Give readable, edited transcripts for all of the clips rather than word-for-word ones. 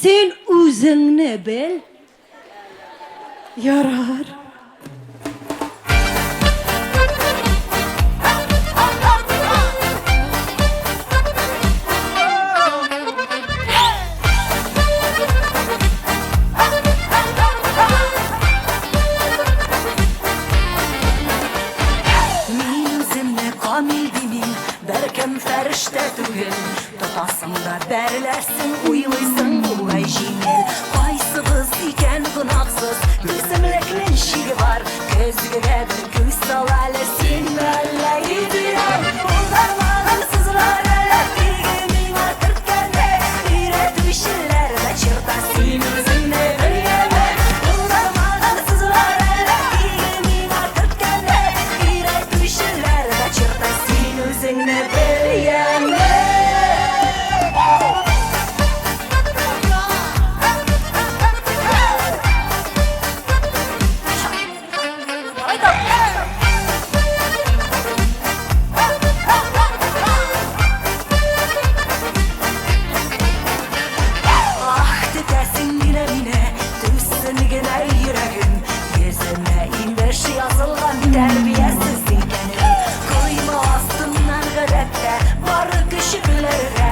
Sen özüngni bil. Yarar. Berkem ferişte tügül Tutasın da derlersin Uyulayısın bulay jimel Qaysı kız iken gınaksız Bizimliknin şiri var Közgüge bir göz salalı Sen böyle gidiyor Bunlarmanın sızlar Digemin artık gelme Üret üşüller de çırta Sen özünle bir yeme Bunlarmanın sızlar Digemin artık gelme Üret üşüller de çırta Sen özünle bir yeme Terbiyesizsin kendini Koyma astından garette Var kışıklarına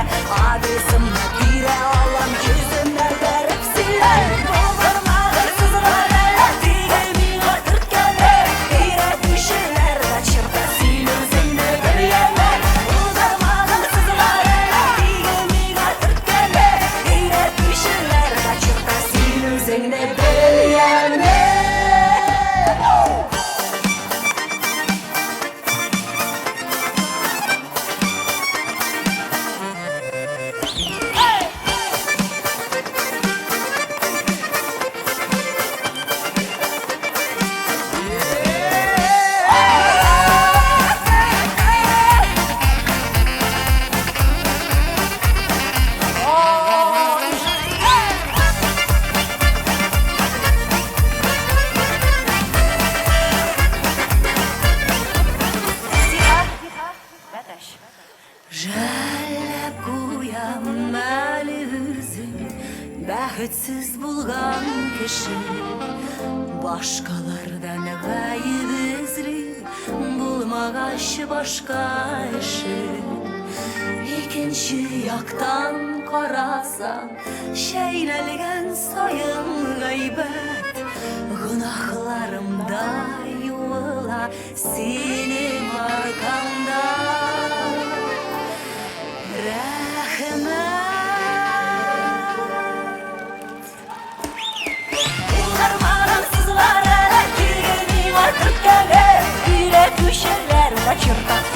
Adresimle bire alan Yüzümler garip siler Kovurma hırsızlara Digemin artık gelme Bire düşürler Kaçırda sil özünle bir yemek Kovurma hırsızlara Digemin artık gelme Bire düşürler Kaçırda sil özünle bir yemek J'allab uyanmalı üzüm Bəxitsiz bulgan kişi Başkalardan gayib izri Bulmağaş başka işi İkinci yaktan karasan Şeynelgen sayın gaybet Günahlarımda yuvala Senin arkanda Sızlara, digenin artık gele Üret düşerler kaçırda